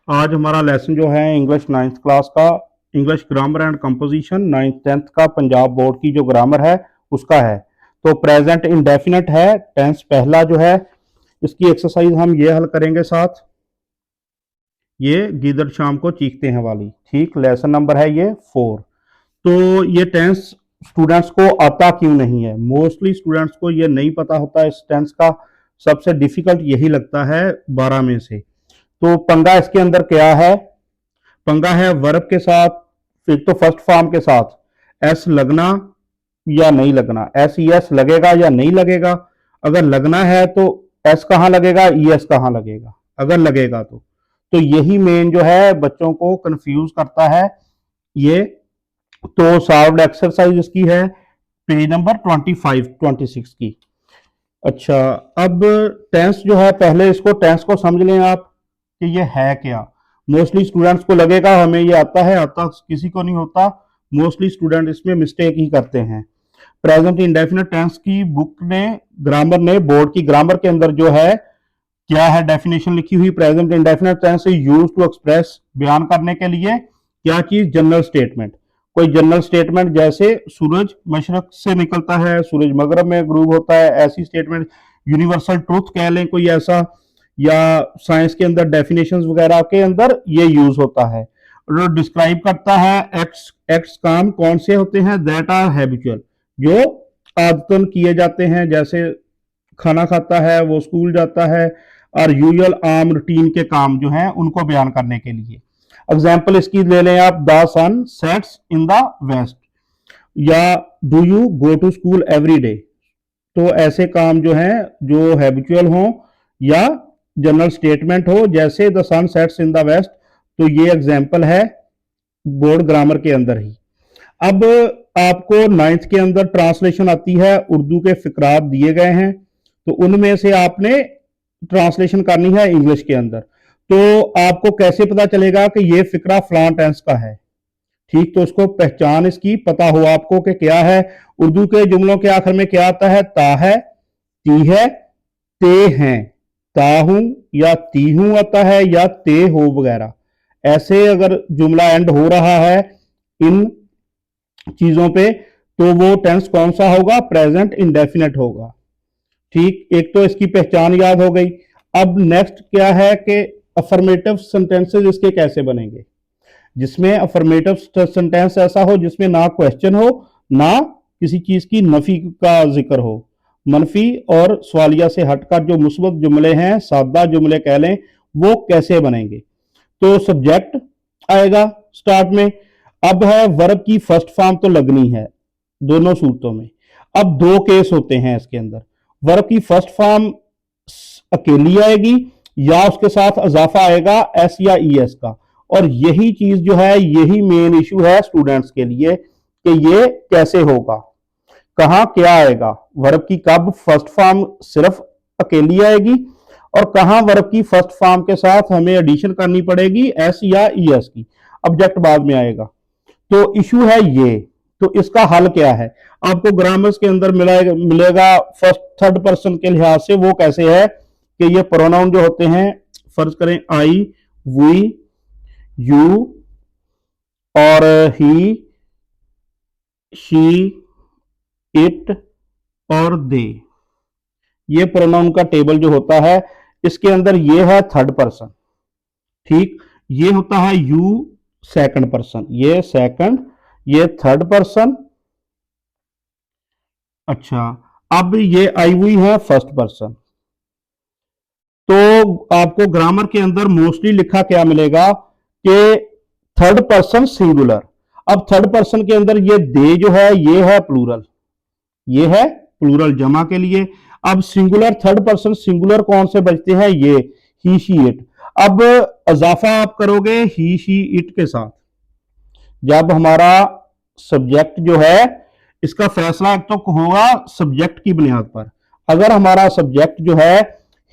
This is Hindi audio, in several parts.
आज हमारा लेसन जो है इंग्लिश 9th क्लास का English grammar and composition 9th 10th का पंजाब बोर्ड की जो ग्रामर है उसका है। तो प्रेजेंट इंडेफिनेट है, टेंस पहला जो है। इसकी एक्सरसाइज हम ये हल करेंगे साथ, ये गीदड़ शाम को चीखते हैं वाली। ठीक, लेसन नंबर है ये 4। तो ये टेंस स्टूडेंट्स को आता क्यों नहीं है? मोस्टली स्टूडेंट्स को ये नहीं पता होता। इस टेंस का सबसे डिफिकल्ट यही लगता है 12 में से। तो पंगा इसके अंदर क्या है? पंगा है वर्ब के साथ। एक तो फर्स्ट फॉर्म के साथ एस लगना या नहीं लगना, एस ई एस लगेगा या नहीं लगेगा। अगर लगना है तो एस कहाँ लगेगा, ई एस कहाँ लगेगा, अगर लगेगा तो यही मेन जो है बच्चों को कंफ्यूज करता है ये। तो सॉल्व्ड एक्सरसाइज इसकी है पेज नंबर 25-26 की। अच्छा, अब टेंस जो है, पहले इसको टेंस को समझ लें आप कि ये है क्या। मोस्टली स्टूडेंट्स को लगेगा हमें ये आता है, आता किसी को नहीं होता। मोस्टली स्टूडेंट इसमें मिस्टेक ही करते हैं। प्रेजेंट इंडेफिनिट टेंस की बुक ने, ग्रामर ने, बोर्ड की ग्रामर के अंदर जो है क्या है डेफिनेशन लिखी हुई, present indefinite tense is used to express, बयान करने के लिए क्या चीज, जनरल स्टेटमेंट। कोई जनरल स्टेटमेंट, जैसे सूरज मशरक से निकलता है, सूरज मगरब में ग्रूब होता है, ऐसी स्टेटमेंट। यूनिवर्सल ट्रूथ कह लें कोई ऐसा, या साइंस के अंदर डेफिनेशंस वगैरह के अंदर ये यूज होता है। और डिस्क्राइब करता है एक्ट्स, एक्ट्स काम कौन से होते हैं, दैट आर हैबिचुअल, जो आदतन किए जाते हैं। जैसे खाना खाता है, वो स्कूल जाता है, और यूजुअल आम रूटीन के काम जो हैं उनको बयान करने के लिए। एग्जाम्पल इसकी ले लें आप, the sun sets in the west, या do you go to school every day. तो ऐसे काम जो हैं जो हैबिचुअल हों या जनरल स्टेटमेंट हो, जैसे the sun sets in the west, तो ये एग्जाम्पल है बोर्ड ग्रामर के अंदर ही। अब आपको 9th के अंदर ट्रांसलेशन आती है, उर्दू के फिकरात दिए गए हैं, तो उनमें से आपने ट्रांसलेशन करनी है इंग्लिश के अंदर। तो आपको कैसे पता चलेगा कि ये फिकरा फलां टेंस का है? ठीक, तो उसको पहचान इसकी पता हो आपको कि क्या है। उर्दू के जुमलों के आखिर में क्या आता है, ता है, ती है, ते हैं। ता हूं या ती हूं आता है, या ते हो वगैरह। ऐसे अगर जुमला एंड हो रहा है इन चीजों पे, तो वो टेंस कौन सा होगा, प्रेजेंट इंडेफिनेट होगा। ठीक, एक तो इसकी पहचान याद हो गई। अब नेक्स्ट क्या है कि अफर्मेटिव सेंटेंसेस इसके कैसे बनेंगे, जिसमें अफर्मेटिव सेंटेंस ऐसा हो जिसमें ना क्वेश्चन हो, ना किसी चीज की नफी का जिक्र हो। मनफी और सवालिया से हटकर जो मुस्बत जुमले हैं, सादा जुमले कह लें, वो कैसे बनेंगे। तो सब्जेक्ट आएगा स्टार्ट में। अब है वर्ब की फर्स्ट फॉर्म तो लगनी है दोनों सूरतों में। अब दो केस होते हैं इसके अंदर, वर्ब की फर्स्ट फॉर्म अकेली आएगी या उसके साथ इजाफा आएगा एस या ई एस का। और यही चीज जो है, यही मेन इशू है स्टूडेंट्स के लिए कि ये कैसे होगा, कहां क्या आएगा। वर्ब की कब फर्स्ट फॉर्म सिर्फ अकेली आएगी, और कहां वर्ब की फर्स्ट फॉर्म के साथ हमें एडिशन करनी पड़ेगी एस या ई एस की। ऑब्जेक्ट बाद में आएगा। तो इशू है ये। तो इसका हल क्या है, आपको ग्रामर्स के अंदर मिलेगा फर्स्ट थर्ड पर्सन के लिहाज से। वो कैसे है कि ये प्रोनाउन जो होते हैं, फर्ज करें आई, वी, यू और ही, शी, इट और दे, ये प्रोनाउन का टेबल जो होता है, इसके अंदर ये है थर्ड पर्सन। ठीक, ये होता है यू सेकंड पर्सन, ये सेकंड, ये थर्ड पर्सन। अच्छा, अब ये आई हुई है फर्स्ट पर्सन। तो आपको ग्रामर के अंदर मोस्टली लिखा क्या मिलेगा कि थर्ड पर्सन सिंगुलर। अब थर्ड पर्सन के अंदर ये दे जो है, ये है प्लूरल, ये है प्लूरल जमा के लिए। अब सिंगुलर थर्ड पर्सन सिंगुलर कौन से बचते हैं, ये ही, शी, इट। अब इजाफा आप करोगे ही, शी, इट के साथ। जब हमारा सब्जेक्ट जो है, इसका फैसला एक तो होगा सब्जेक्ट की बुनियाद पर। अगर हमारा सब्जेक्ट जो है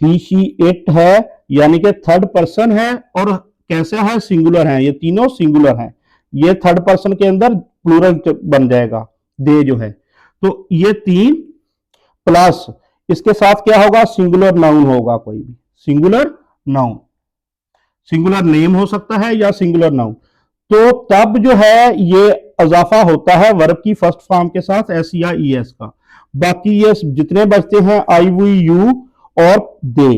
ही, शी, इट है, यानी कि थर्ड पर्सन है, और कैसा है, सिंगुलर है, ये तीनों सिंगुलर हैं, ये थर्ड पर्सन के अंदर प्लूरल बन जाएगा दे जो है। तो ये तीन प्लस इसके साथ क्या होगा, सिंगुलर नाउन होगा, कोई भी सिंगुलर नाउन। सिंगुलर नेम हो सकता है या सिंगुलर नाउन। तो तब जो है ये इजाफा होता है वर्ब की फर्स्ट फॉर्म के साथ एस या ई एस का। बाकी ये जितने बचते हैं आई वी यू और दे,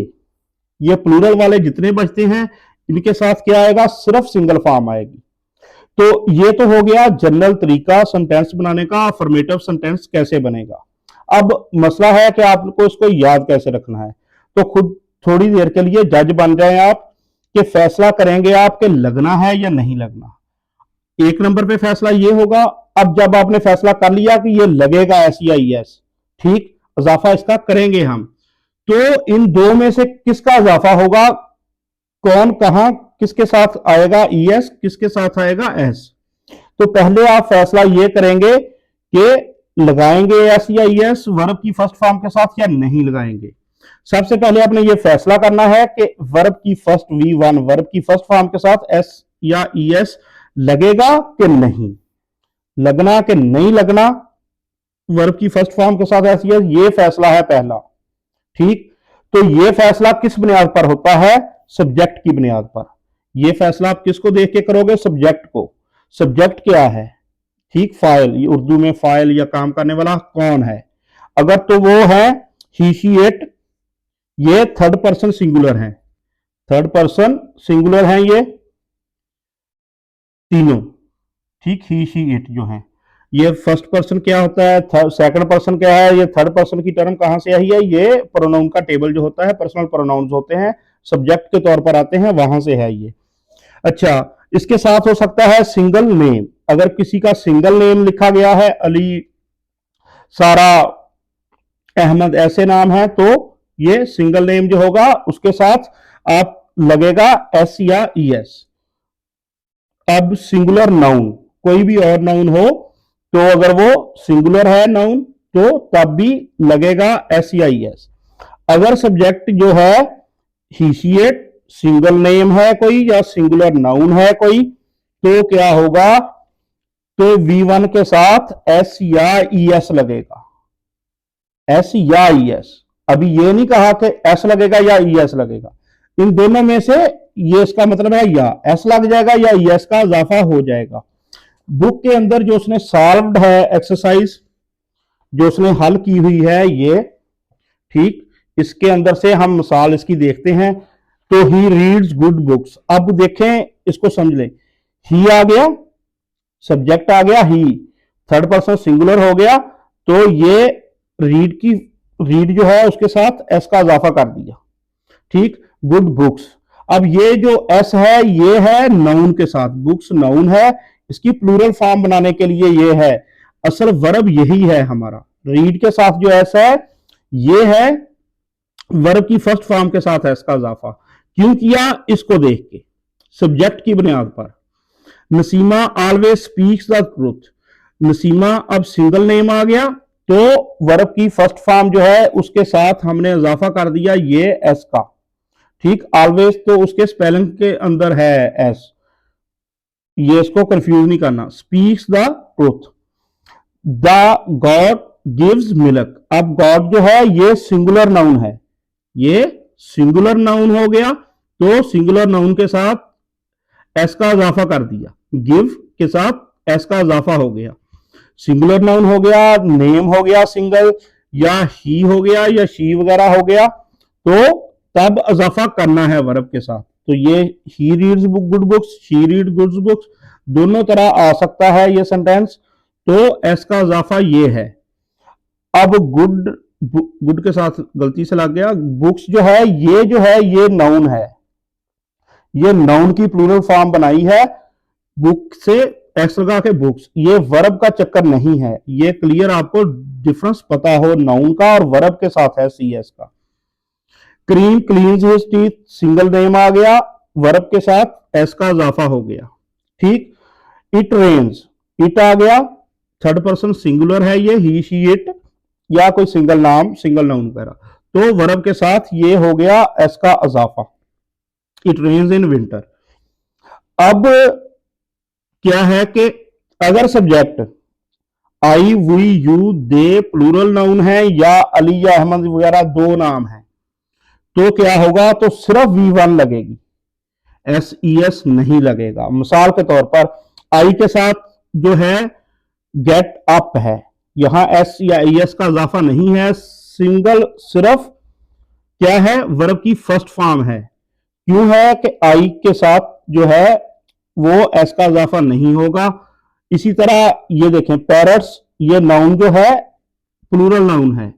ये प्लूरल वाले जितने बचते हैं इनके साथ क्या आएगा, सिर्फ सिंगल फॉर्म आएगी। तो ये तो हो गया जनरल तरीका सेंटेंस बनाने का, अफर्मेटिव सेंटेंस कैसे बनेगा। अब मसला है कि आपको इसको याद कैसे रखना है। तो खुद थोड़ी देर के लिए जज बन जाए आप कि फैसला करेंगे आप कि लगना है या नहीं लगना। एक नंबर पे फैसला ये होगा, अब जब आपने फैसला कर लिया कि ये लगेगा एस या ई एस, ठीक, इजाफा इसका करेंगे हम, तो इन दो में से किसका इजाफा होगा, कौन कहां किसके साथ आएगा ई एस, किसके साथ आएगा एस। तो पहले आप फैसला ये करेंगे कि लगाएंगे एस या ई एस वर्ब की फर्स्ट फॉर्म के साथ या नहीं लगाएंगे। सबसे पहले आपने ये फैसला करना है कि वर्ब की फर्स्ट V1 वर्ब की फर्स्ट फॉर्म के साथ एस या ई एस लगेगा कि नहीं, लगना कि नहीं लगना वर्ब की फर्स्ट फॉर्म के साथ एस, ये फैसला है पहला, ठीक। तो ये फैसला किस बुनियाद पर होता है, सब्जेक्ट की बुनियाद पर। ये फैसला आप किसको देख के करोगे, सब्जेक्ट को। सब्जेक्ट क्या है, ठीक, फाइल, ये उर्दू में फाइल या काम करने वाला कौन है, अगर तो वो है ही शी इट, ये थर्ड पर्सन सिंगुलर है, थर्ड पर्सन सिंगुलर है ये तीनों, ठीक। ही शी इट जो है, ये फर्स्ट पर्सन क्या होता है, सेकंड पर्सन क्या है, ये थर्ड पर्सन की टर्म कहां से आई है, ये प्रोनाउन का टेबल जो होता है, पर्सनल प्रोनाउंस होते हैं, सब्जेक्ट के तौर पर आते हैं, वहां से है ये। अच्छा, इसके साथ हो सकता है सिंगल नेम, अगर किसी का सिंगल नेम लिखा गया है, अली, सारा, अहमद, ऐसे नाम है, तो ये सिंगल नेम जो होगा उसके साथ आप लगेगा एस या ई एस। अब सिंगुलर नाउन, कोई भी और नाउन हो, तो अगर वो सिंगुलर है नाउन तो तब भी लगेगा एस या ई एस। अगर सब्जेक्ट जो है ही शी इट सिंगल नेम है कोई या सिंगुलर नाउन है कोई, तो क्या होगा, तो V1 के साथ एस या ई एस लगेगा, एस या ई एस। अभी ये नहीं कहा कि एस लगेगा या ई एस लगेगा, इन दोनों में से ये इसका मतलब है या एस लग जाएगा या ई एस का इजाफा हो जाएगा। बुक के अंदर जो उसने सॉल्व्ड है एक्सरसाइज, जो उसने हल की हुई है ये, ठीक, इसके अंदर से हम मिसाल इसकी देखते हैं। तो ही रीड्स गुड बुक्स, अब देखें इसको समझ लें, ही आ गया, सब्जेक्ट आ गया ही, थर्ड पर्सन सिंगुलर हो गया, तो ये रीड जो है उसके साथ एस का इजाफा कर दिया, ठीक, गुड बुक्स। अब ये जो एस है ये है नाउन के साथ, बुक्स नाउन है, इसकी प्लूरल फॉर्म बनाने के लिए ये है, असल वर्ब यही है हमारा, रीड के साथ जो एस है ये है वर्ब की फर्स्ट फॉर्म के साथ एस का इजाफा। क्यों किया, इसको देख के, सब्जेक्ट की बुनियाद पर। Naseema always speaks the truth, Naseema अब सिंगल नेम आ गया, तो वर्ब की फर्स्ट फॉर्म जो है उसके साथ हमने इजाफा कर दिया ये एस का, ठीक। ऑलवेज तो उसके स्पेलिंग के अंदर है एस, ये इसको कंफ्यूज नहीं करना। Speaks the truth, the God gives milk, अब गॉड जो है ये सिंगुलर नाउन है, ये सिंगुलर नाउन हो गया, तो सिंगुलर नाउन के साथ एस का इजाफा कर दिया, गिव के साथ एस का इजाफा हो गया, सिंगुलर नाउन हो गया, नेम हो गया सिंगल, या ही हो गया या शी वगैरह हो गया, तो तब इजाफा करना है वर्ब के साथ। तो ये he reads good books, she read good books, दोनों तरह आ सकता है ये सेंटेंस, तो एस का इजाफा ये है। अब गुड के साथ गलती से लग गया, बुक्स जो है ये नाउन है, ये नाउन की प्लूरल फॉर्म बनाई है, बुक से एक्स लगा के बुक्स, ये वर्ब का चक्कर नहीं है, ये क्लियर आपको डिफरेंस पता हो नाउन का और वर्ब के साथ है सी एस का। Kareem cleans his teeth, single name आ गया, वर्ब के साथ एस का इजाफा हो गया, ठीक। इट रेन्स, इट आ गया, थर्ड पर्सन सिंगुलर है ये, ही शी इट, या कोई सिंगल नाम सिंगल नाउन वगैरह, तो वर्ब के साथ ये हो गया एस का इजाफा, इट रेन्स इन विंटर। अब क्या है कि अगर subject I we you they plural noun है या अली या अहमद वगैरह दो नाम है, तो क्या होगा, तो सिर्फ V1 लगेगी, SES नहीं लगेगा। मिसाल के तौर पर आई के साथ जो है गेट अप है, यहां एस या ES का इजाफा नहीं है, सिंगल सिर्फ क्या है, वर्ब की फर्स्ट फॉर्म है। क्यों है कि आई के साथ जो है वो एस का इजाफा नहीं होगा। इसी तरह ये देखें पैरट्स, ये नाउन जो है प्लूरल नाउन है,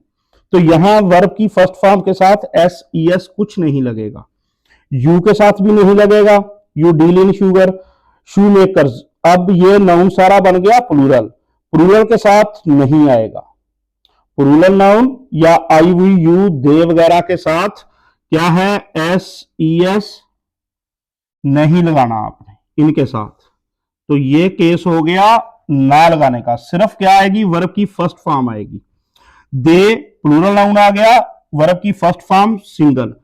तो यहां वर्ब की फर्स्ट फॉर्म के साथ SES कुछ नहीं लगेगा, यू के साथ भी नहीं लगेगा, you deal in sugar, shoe makers, अब ये नाउन सारा बन गया प्लूरल, प्लूरल के साथ नहीं आएगा। प्लूरल नाउन या आई वी यू दे वगैरह के साथ क्या है, SES नहीं लगाना आपने इनके साथ। तो ये केस हो गया ना लगाने का, सिर्फ क्या आएगी, वर्ब की फर्स्ट फॉर्म आएगी। दे प्लूरल नाउन आ गया, वर्ब की फर्स्ट फॉर्म सिंगल,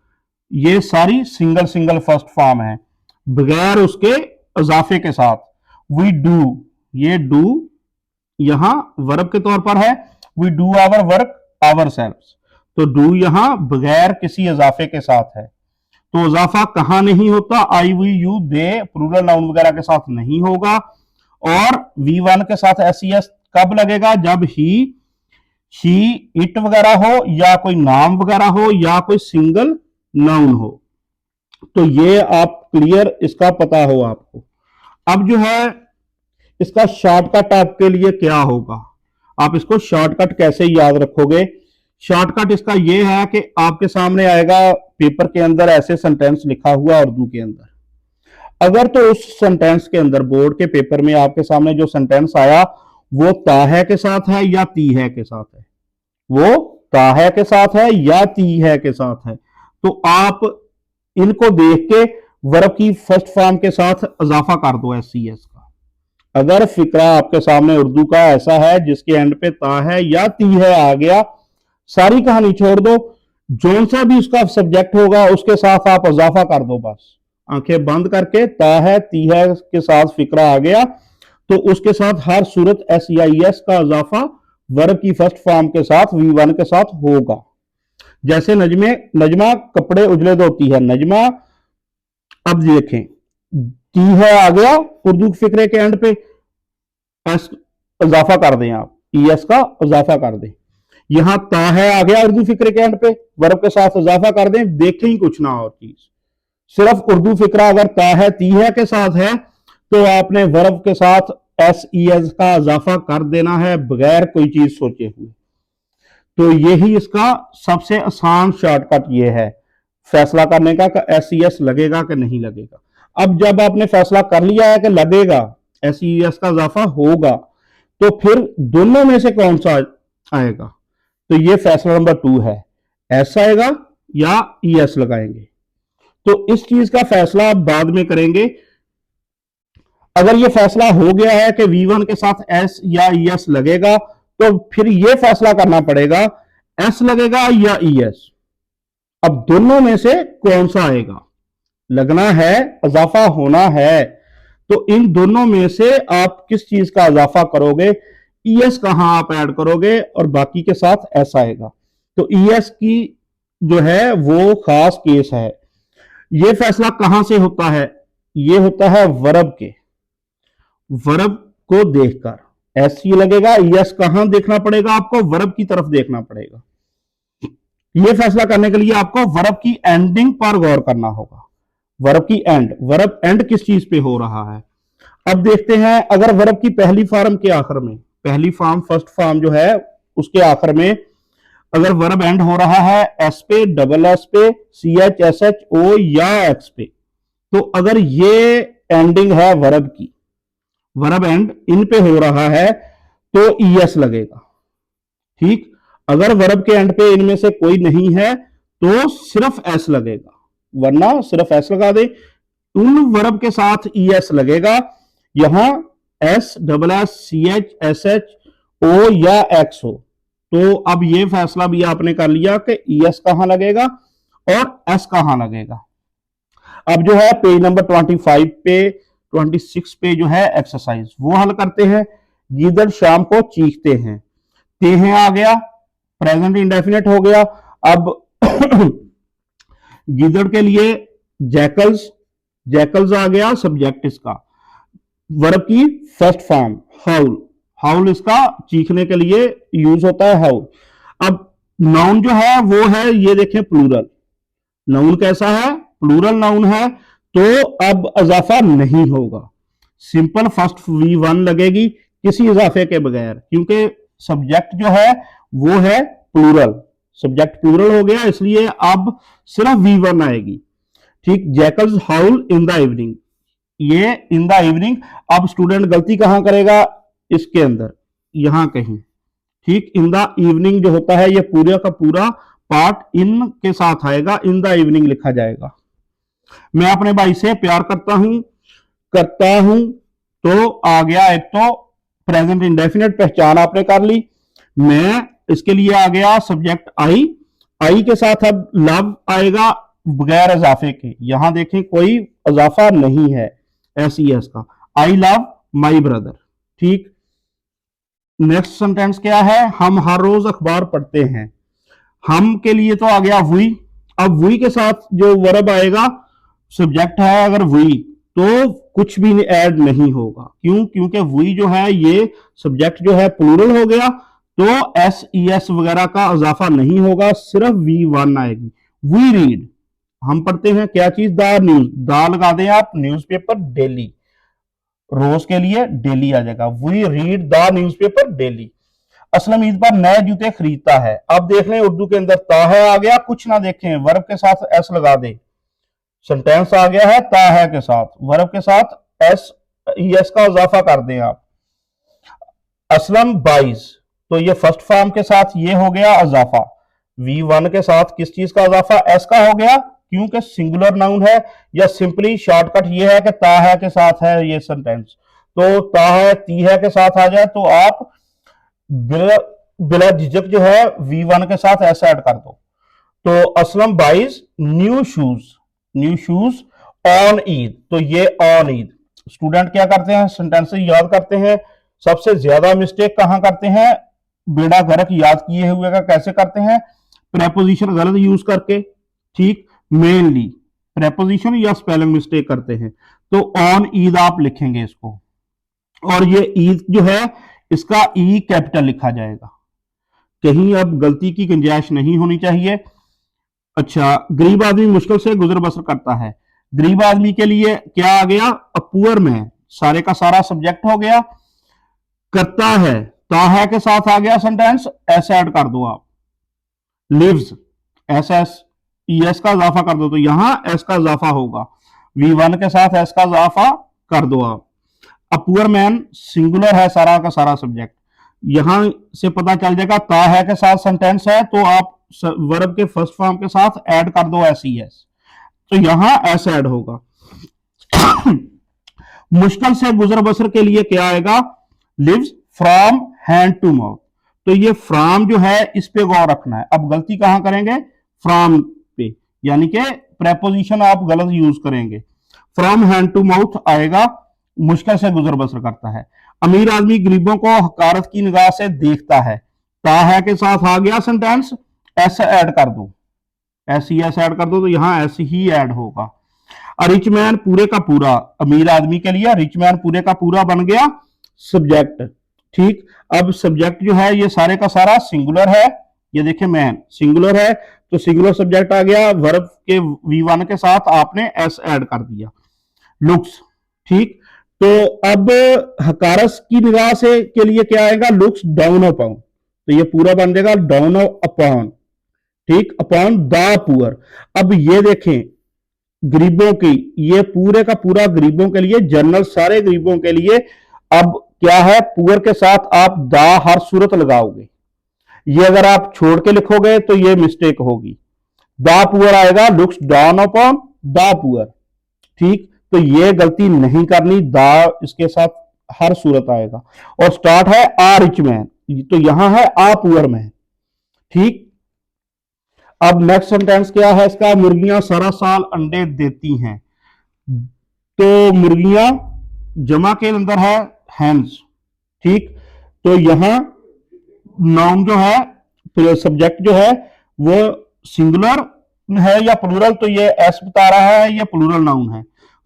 ये सारी सिंगल सिंगल फर्स्ट फॉर्म है बगैर उसके इजाफे के साथ। वी डू, ये डू यहां वर्ब के तौर पर है, वी डू आवर वर्क आवर सेल्व्स, तो डू यहां बगैर किसी इजाफे के साथ है। तो इजाफा कहां नहीं होता, I we you they plural noun वगैरह के साथ नहीं होगा। और V1 के साथ SES कब लगेगा, जब ही, शी, इट वगैरह हो, या कोई नाम वगैरह हो, या कोई सिंगल नाउन हो। तो ये आप क्लियर इसका पता हो आपको। अब जो है इसका शॉर्टकट आपके लिए क्या होगा, आप इसको शॉर्टकट कैसे याद रखोगे। शॉर्टकट इसका ये है कि आपके सामने आएगा पेपर के अंदर ऐसे सेंटेंस लिखा हुआ उर्दू के अंदर, अगर तो उस सेंटेंस के अंदर बोर्ड के पेपर में आपके सामने जो सेंटेंस आया वो ता है के साथ है या ती है के साथ है, वो ता है के साथ है या ती है के साथ है, तो आप इनको देख के वर्ब की फर्स्ट फॉर्म के साथ इजाफा कर दो SES का। अगर फिक्रा आपके सामने उर्दू का ऐसा है जिसके एंड पे ता है या ती है आ गया, सारी कहानी छोड़ दो, जोन सा भी उसका सब्जेक्ट होगा उसके साथ आप इजाफा कर दो, बस आंखें बंद करके ता है ती है के साथ फिक्रा आ गया, तो उसके साथ हर सूरत SES का इजाफा वर्ब की फर्स्ट फॉर्म के साथ V1 के साथ होगा। जैसे नजमा कपड़े उजले धोती है, नजमा, अब देखें ती है आ गया उर्दू फिक्रे के एंड पे, एस इजाफा कर दें, आप ES का इजाफा कर दें, यहां ता है आ गया उर्दू फिक्रे के एंड पे, वर्ब के साथ इजाफा कर दें, देखें ही कुछ ना और चीज, सिर्फ उर्दू फिक्रा अगर ता है ती है के साथ है तो आपने वर्ब के साथ SES का इजाफा कर देना है बगैर कोई चीज सोचे हुए। तो यही इसका सबसे आसान शॉर्टकट ये है फैसला करने का कि SES लगेगा कि नहीं लगेगा। अब जब आपने फैसला कर लिया है कि लगेगा, SES का इजाफा होगा, तो फिर दोनों में से कौन सा आएगा, तो ये फैसला नंबर 2 है, S आएगा या ES लगाएंगे। तो इस चीज का फैसला आप बाद में करेंगे। अगर ये फैसला हो गया है कि V1 के साथ S या ES लगेगा, तो फिर ये फैसला करना पड़ेगा S लगेगा या ES। अब दोनों में से कौन सा आएगा, लगना है, इजाफा होना है, तो इन दोनों में से आप किस चीज का इजाफा करोगे, ES कहां आप ऐड करोगे, और बाकी के साथ S आएगा। तो ES की जो है वो खास केस है। ये फैसला कहां से होता है, ये होता है वर्ब के, वर्ब को देखकर S ही लगेगा, ES कहां देखना पड़ेगा आपको, वर्ब की तरफ देखना पड़ेगा। ये फैसला करने के लिए आपको वर्ब की एंडिंग पर गौर करना होगा, वर्ब की एंड, वर्ब एंड किस चीज पे हो रहा है। अब देखते हैं, अगर वर्ब की पहली फॉर्म के आखिर में, पहली फॉर्म फर्स्ट फॉर्म जो है उसके आखिर में अगर वर्ब एंड हो रहा है S पे, डबल S पे, CH SH O या X पे, तो अगर ये एंडिंग है वर्ब की, वर्ब एंड इन पे हो रहा है तो ES लगेगा। ठीक, अगर वर्ब के एंड पे इनमें से कोई नहीं है तो सिर्फ S लगेगा, वरना सिर्फ S लगा दे, उन वर्ब के साथ ES लगेगा। यहां S double S CH SH O या X हो, तो अब ये फैसला भी आपने कर लिया कि ES कहां लगेगा और S कहां लगेगा। अब जो है पेज नंबर 25 पे 26 पे जो है एक्सरसाइज वो हल करते हैं। गीदड़ शाम को चीखते हैं, तेहे आ गया, प्रेजेंट इंडेफिनिट हो गया। अब गीदड़ के लिए जैकल्स, जैकल्स आ गया सब्जेक्ट इसका, वर्ब की फर्स्ट फॉर्म हाउल, हाउल इसका चीखने के लिए यूज होता है हाउल। अब नाउन जो है वो है, ये देखें प्लूरल, नाउन कैसा है, प्लूरल नाउन है, तो अब इजाफा नहीं होगा, सिंपल फर्स्ट V1 लगेगी किसी इजाफे के बगैर, क्योंकि सब्जेक्ट जो है वो है प्लूरल, सब्जेक्ट प्लूरल हो गया, इसलिए अब सिर्फ V1 आएगी। ठीक, jackals howl in the evening, ये इन द इवनिंग, अब स्टूडेंट गलती कहां करेगा, इसके अंदर यहां कहीं, ठीक, इन द इवनिंग जो होता है ये पूरा का पूरा पार्ट इन के साथ आएगा, इन द इवनिंग लिखा जाएगा। मैं अपने भाई से प्यार करता हूं तो आ गया, एक तो प्रेजेंट इंडेफिनिट पहचान आपने कर ली, मैं इसके लिए आ गया सब्जेक्ट आई के साथ अब लव आएगा बगैर इजाफे के, यहां देखें कोई इजाफा नहीं है SES का, आई लव माई ब्रदर। ठीक, नेक्स्ट सेंटेंस क्या है, हम हर रोज अखबार पढ़ते हैं, हम के लिए तो आ गया वी, अब वी के साथ जो वर्ब आएगा, सब्जेक्ट है अगर वी, तो कुछ भी ऐड नहीं होगा, क्यों, क्योंकि वी जो है ये सब्जेक्ट जो है प्लूरल हो गया, तो SES वगैरह का इजाफा नहीं होगा, सिर्फ V1 आएगी। वी रीड, हम पढ़ते हैं क्या चीज, द न्यूज, दा लगा दें आप, न्यूज़पेपर डेली, रोज के लिए डेली आ जाएगा, we read the newspaper daily. Aslam Eid पर नए जूते खरीदता है, अब देख लें उर्दू के अंदर ता है आ गया, कुछ ना देखें, वर्ब के साथ एस लगा दे, सेंटेंस आ गया है ता है के साथ, वर्ब के साथ SES का इजाफा कर दें आप। असलम बाइज, तो ये फर्स्ट फॉर्म के साथ ये हो गया इजाफा, V1 के साथ किस चीज का इजाफा, S का हो गया, क्योंकि सिंगुलर नाउन है, या सिंपली शॉर्टकट ये है कि ता है के साथ है ये सेंटेंस, तो ता है ती है के साथ आ जाए तो आप बिला झिझक जो है V1 के साथ S ऐड कर दो। तो Aslam buys new shoes on Eid, तो ये ऑन ईद, स्टूडेंट क्या करते हैं, सेंटेंस याद करते हैं, सबसे ज्यादा मिस्टेक कहां करते हैं, बेड़ा गर्क याद किए हुए का कैसे करते हैं, प्रेपोजिशन गलत यूज करके, ठीक, मेनली प्रेपोजिशन या स्पेलिंग मिस्टेक करते हैं, तो ऑन ईद आप लिखेंगे इसको, और ये ईद जो है इसका ई कैपिटल लिखा जाएगा, कहीं अब गलती की गुंजाइश नहीं होनी चाहिए। अच्छा, गरीब आदमी मुश्किल से गुजर बसर करता है, गरीब आदमी के लिए क्या आ गया, अ पुअर मैन, सारे का सारा सब्जेक्ट हो गया, करता है ता है के साथ आ गया सेंटेंस, एस ऐड कर दो आप, लिव्स SES का इजाफा कर दो, तो यहां एस का इजाफा होगा, V1 के साथ एस का इजाफा कर दो आप। अ पुअर मैन सिंगुलर है सारा का सारा सब्जेक्ट, यहां से पता चल जाएगा ता है के साथ सेंटेंस है, तो आप वर्ब के फर्स्ट फॉर्म के साथ ऐड कर दो SES, तो यहां एस ऐड होगा। मुश्किल से गुजर बसर के लिए क्या आएगा, lives from hand to mouth, तो ये फ्रॉम जो है इस पे गौर रखना है, अब गलती कहां करेंगे, फ्रॉम पे, यानी कि प्रेपोजिशन आप गलत यूज करेंगे, फ्रॉम हैंड टू माउथ आएगा, मुश्किल से गुजर बसर करता है। अमीर आदमी गरीबों को हकारत की निगाह से देखता है, ता है के साथ आ गया सेंटेंस, एस ऐड कर दो, SES ऐड कर दो, तो यहां एस ही ऐड होगा। रिच मैन पूरे का पूरा, अमीर आदमी के लिए रिच मैन पूरे का पूरा बन गया सब्जेक्ट। ठीक, अब सब्जेक्ट जो है ये सारे का सारा सिंगुलर है, ये देखिए मैन सिंगुलर है, तो सिंगुलर सब्जेक्ट आ गया, वर्ब के V1 के साथ आपने S ऐड कर दिया। लुक्स, ठीक, तो अब हकारस की निगाह से के लिए क्या आएगा, लुक्स डाउन अपॉन, तो ये पूरा बन जाएगा डाउन अपॉन, ठीक, अपॉन द पुअर। अब ये देखें गरीबों की, ये पूरे का पूरा गरीबों के लिए, जनरल सारे गरीबों के लिए, अब क्या है, पुअर के साथ आप दा हर सूरत लगाओगे, ये अगर आप छोड़ के लिखोगे तो ये मिस्टेक होगी, दा पुअर आएगा, लुक्स डाउन अपॉन दा पुअर, ठीक, तो ये गलती नहीं करनी, दा इसके साथ हर सूरत आएगा, और स्टार्ट है आ रिच मैन, तो यहां है आ पुअर मैन, ठीक। अब नेक्स्ट सेंटेंस क्या है इसका, मुर्गियां सारा साल अंडे देती हैं, तो मुर्गियां जमा के अंदर है हैंस, ठीक, तो यहां नाउन जो है सब्जेक्ट जो है वो सिंगुलर है या प्लूरल, तो ये एस बता रहा है ये प्लूरल नाउन है,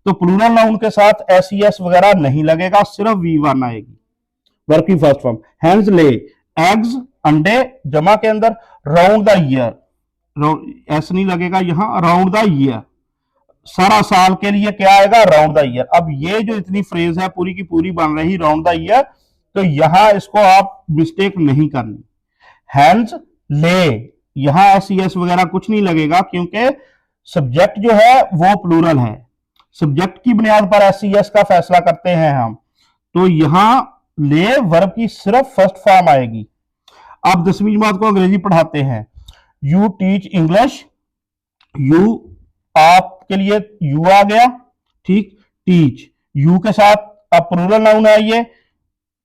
तो प्लूरल नाउन के साथ एस ई एस वगैरह नहीं लगेगा, सिर्फ वी वन आएगी वर्ब की फर्स्ट फॉर्म। हैंड्स ले, एग्स अंडे जमा के अंदर, राउंड द ईयर, ऐसा नहीं लगेगा यहां, राउंड द ईयर, सारा साल के लिए क्या आएगा, राउंड द ईयर। अब ये जो इतनी फ्रेज है पूरी की पूरी बन रही राउंड द ईयर, तो यहां इसको आप मिस्टेक नहीं करनी। हैंड्स ले, यहां एस ई एस वगैरह कुछ नहीं लगेगा क्योंकि सब्जेक्ट जो है वो प्लूरल है, सब्जेक्ट की बुनियाद पर एस ई एस का फैसला करते हैं हम, तो यहां ले वर्ब की सिर्फ फर्स्ट फॉर्म आएगी। आप 10वीं जमात को अंग्रेजी पढ़ाते हैं, यू टीच इंग्लिश, यू आपके लिए यू आ गया, ठीक, टीच यू के साथ अब प्लूरल नाउन है, ये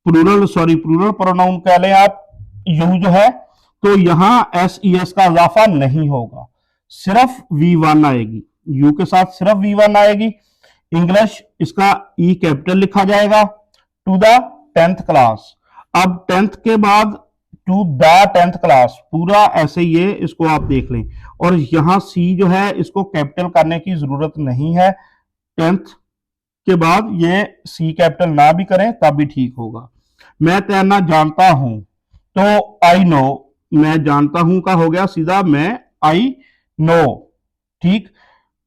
प्लूरल प्रोनाउन कह लें आप, यू जो है, तो यहां एस ई एस का इजाफा नहीं होगा, सिर्फ वी वन आएगी, यू के साथ सिर्फ वी वन आएगी। इंग्लिश इसका ई कैपिटल लिखा जाएगा, टू द 10th क्लास, अब 10th के बाद टू द 10th क्लास, पूरा ऐसे ये इसको आप देख लें, और यहां सी जो है इसको कैपिटल करने की जरूरत नहीं है, 10th के बाद ये सी कैपिटल ना भी करें तब भी ठीक होगा। मैं तैरना जानता हूं, तो आई नो, मैं जानता हूं का हो गया सीधा मैं आई नो, ठीक,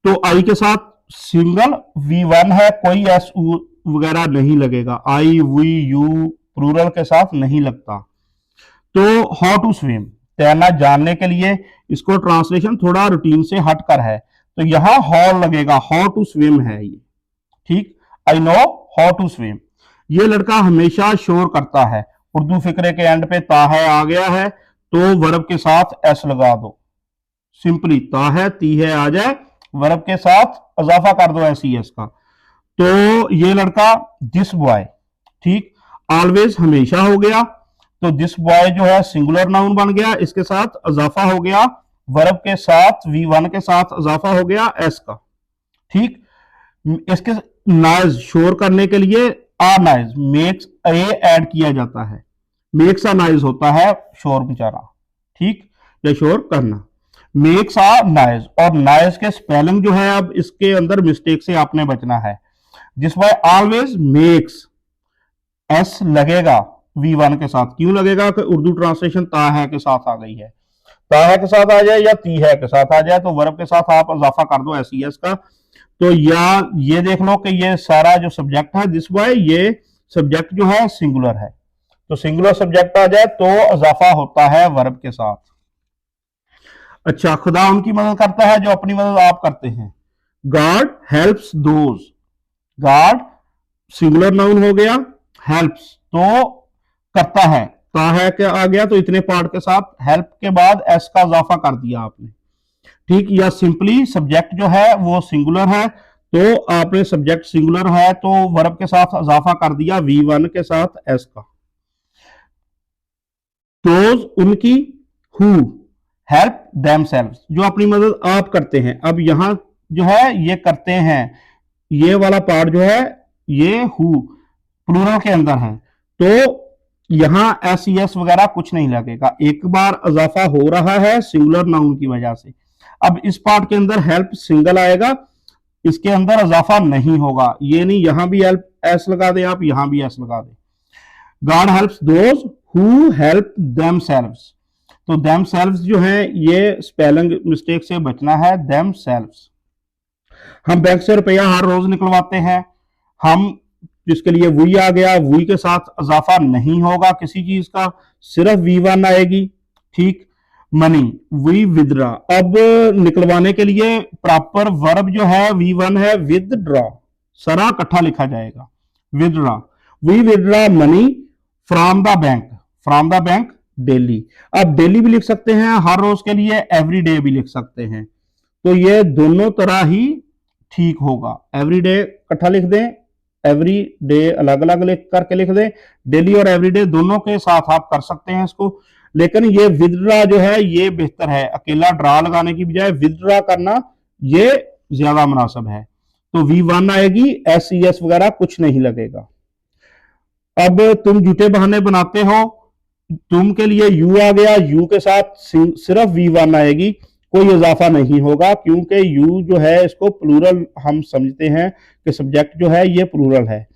तो आई के साथ सिंगल वी वन है, कोई एस वगैरह नहीं लगेगा, आई वी यू प्लूरल के साथ नहीं लगता। तो हाउ टू स्विम, तैरना जानने के लिए, इसको ट्रांसलेशन थोड़ा रूटीन से हटकर है, तो यहां हाउ लगेगा, हाउ टू स्विम है ये, ठीक, I know how to swim. ये लड़का हमेशा शोर करता है, उर्दू फिक्रे के एंड पे ता है आ गया है, तो वर्ब के साथ एस लगा दो, सिंपली ता है ती है आ जाए, वर्ब के साथ इजाफा कर दो एस ई एस का। तो ये लड़का दिस बॉय, ठीक, ऑलवेज हमेशा हो गया, तो दिस बॉय जो है सिंगुलर नाउन बन गया, इसके साथ इजाफा हो गया, वर्ब के साथ वी वन के साथ इजाफा हो गया एस का, ठीक। इसके नॉइज शोर करने के लिए आ नॉइज, मेक्स ए ऐड किया जाता है, मेक्स आ नॉइज होता है शोर बेचारा, ठीक, या शोर करना, मेक्स आ नॉइज, और नॉइज के स्पेलिंग जो है अब इसके अंदर मिस्टेक से आपने बचना है, this boy always makes, S लगेगा वी वन के साथ, क्यों लगेगा कि उर्दू ट्रांसलेशन ता है के साथ आ गई है, ता है के साथ आ जाए या ती है के साथ आ जाए, तो वर्ब के साथ आप इजाफा कर दो एस ई एस का। तो या ये देख लो कि ये सारा जो सब्जेक्ट है दिस बॉय, ये सब्जेक्ट जो है सिंगुलर है, तो सिंगुलर सब्जेक्ट आ जाए तो इजाफा होता है वर्ब के साथ। अच्छा, खुदा उनकी मदद करता है जो अपनी मदद आप करते हैं, God helps those, God singular noun हो गया, हेल्प्स तो करता है, ता है क्या आ गया, तो इतने पार्ट के साथ हेल्प के बाद एस का इजाफा कर दिया आपने, ठीक, या सिंपली सब्जेक्ट जो है वो सिंगुलर है, तो आपने सब्जेक्ट सिंगुलर है तो वर्ब के साथ इजाफा कर दिया वी वन के साथ एस का। दोज उनकी, हु हेल्प देमसेल्व्स, जो अपनी मदद आप करते हैं, अब यहां जो है ये करते हैं, ये वाला पार्ट जो है ये हु प्लूरल के अंदर है, तो यहां एस ई एस वगैरह कुछ नहीं लगेगा, एक बार इजाफा हो रहा है सिंगुलर नाउन की वजह से। अब इस पार्ट के अंदर हेल्प सिंगल आएगा, इसके अंदर इजाफा नहीं होगा, ये नहीं यहां भी हेल्प एस लगा दे आप, यहां भी एस लगा दे, God helps those who help themselves, तो देमसेल्व्स जो है ये स्पेलिंग मिस्टेक से बचना है, देमसेल्व्स। हम बैंक से रुपया हर रोज निकलवाते हैं, हम जिसके लिए वी आ गया, वी के साथ इजाफा नहीं होगा किसी चीज का, सिर्फ वी वन आएगी, ठीक, मनी वी विदड्रा, अब निकलवाने के लिए प्रॉपर वर्ब जो है वी वन है विदड्रॉ, सारा इकट्ठा लिखा जाएगा, withdraw, we withdraw money from the bank, from the bank daily, अब डेली भी लिख सकते हैं, हर रोज के लिए एवरी डे भी लिख सकते हैं, तो ये दोनों तरह ही ठीक होगा, एवरी डे इकट्ठा लिख दें, एवरी डे अलग अलग लिख करके लिख दें, डेली और एवरीडे दोनों के साथ आप कर सकते हैं इसको, लेकिन ये विदड्रा जो है ये बेहतर है, अकेला ड्रा लगाने की बजाय विदड्रा करना ये ज्यादा मुनासिब है, तो वी वन आएगी, एस ई एस वगैरह कुछ नहीं लगेगा। अब तुम झूठे बहाने बनाते हो, तुम के लिए यू आ गया, यू के साथ सिर्फ वी वन आएगी, कोई इजाफा नहीं होगा, क्योंकि यू जो है इसको प्लूरल हम समझते हैं कि सब्जेक्ट जो है ये प्लूरल है।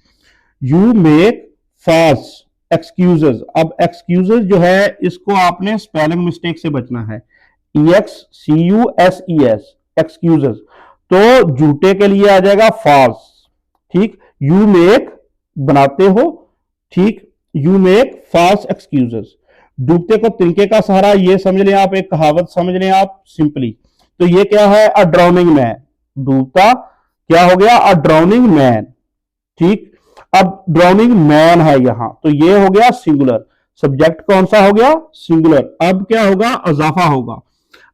You make false excuses. अब एक्सक्यूजेज जो है इसको आपने स्पेलिंग मिस्टेक से बचना है, EXCUSES एक्सक्यूजेज, तो झूठे के लिए आ जाएगा फॉल्स। ठीक, यू मेक बनाते हो, ठीक, यू मेक फॉल्स एक्सक्यूजेज। डूबते को तिनके का सहारा, ये समझ लें आप, एक कहावत समझ लें आप सिंपली। तो ये क्या है, अ ड्राउनिंग मैन। डूबता क्या हो गया, अ ड्राउनिंग मैन। ठीक, अब ड्राउनिंग मैन है यहां, तो ये हो गया सिंगुलर। सब्जेक्ट कौन सा हो गया, सिंगुलर। अब क्या होगा, अजाफा होगा।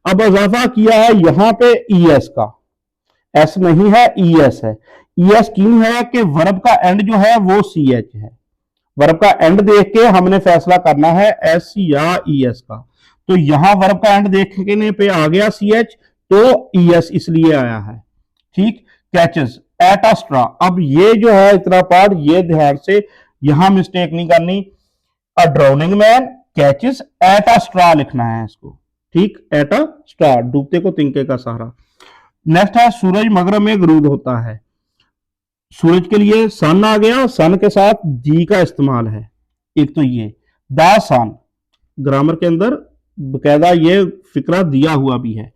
अब अजाफा किया है यहां पे ES का, S नहीं है, ES है। ES क्यों है कि वर्ब का एंड जो है वो CH है। वर्ब का एंड देख के हमने फैसला करना है S या ES का। तो यहां वर्ब का एंड देखने पे आ गया CH, तो ES इसलिए आया है। ठीक, कैचेस एट अ स्ट्रा। अब ये जो है इतना पार्ट, ये ध्यान से यहां मिस्टेक नहीं करनी। A drowning man catches at a straw लिखना है इसको। ठीक, एट अ स्ट्रा, डूबते को तिनके का सहारा। नेक्स्ट है सूरज मगरब में गरूब होता है। सूरज के लिए सन आ गया, सन के साथ दी का इस्तेमाल है। एक तो ये द सन, ग्रामर के अंदर बकायदा ये फिक्रा दिया हुआ भी है।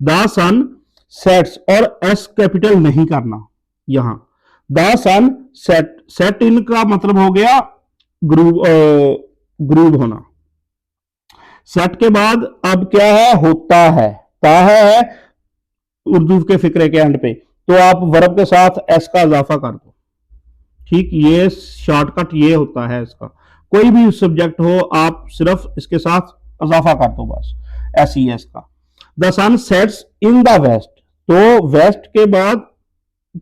द सन सेट्स, और एस कैपिटल नहीं करना यहां। द सन सेट, सेट इन का मतलब हो गया ग्रूव, ग्रूव होना। सेट के बाद अब क्या है, होता है। ता है उर्दू के फिक्रे के एंड पे, तो आप वर्ब के साथ एस का इजाफा कर दो। ठीक, ये शॉर्टकट ये होता है इसका। कोई भी सब्जेक्ट हो आप सिर्फ इसके साथ इजाफा कर दो बस, SES का। The sun sets in the west, तो वेस्ट के बाद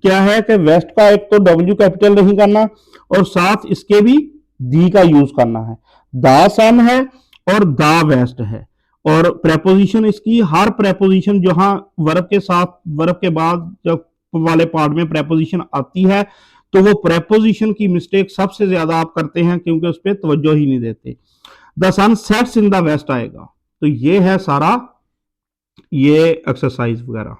क्या है कि वेस्ट का एक तो W कैपिटल नहीं करना, और साथ इसके भी दी का यूज करना है। द सन है और द वेस्ट है, और प्रेपोजिशन इसकी, हर प्रेपोजिशन जहां वर्ब के साथ, वर्ब के बाद जब वाले पार्ट में प्रेपोजिशन आती है, तो वो प्रेपोजिशन की मिस्टेक सबसे ज्यादा आप करते हैं, क्योंकि उस पर तवज्जो ही नहीं देते। The sun sets in the west आएगा। तो ये है सारा ये एक्सरसाइज वगैरह।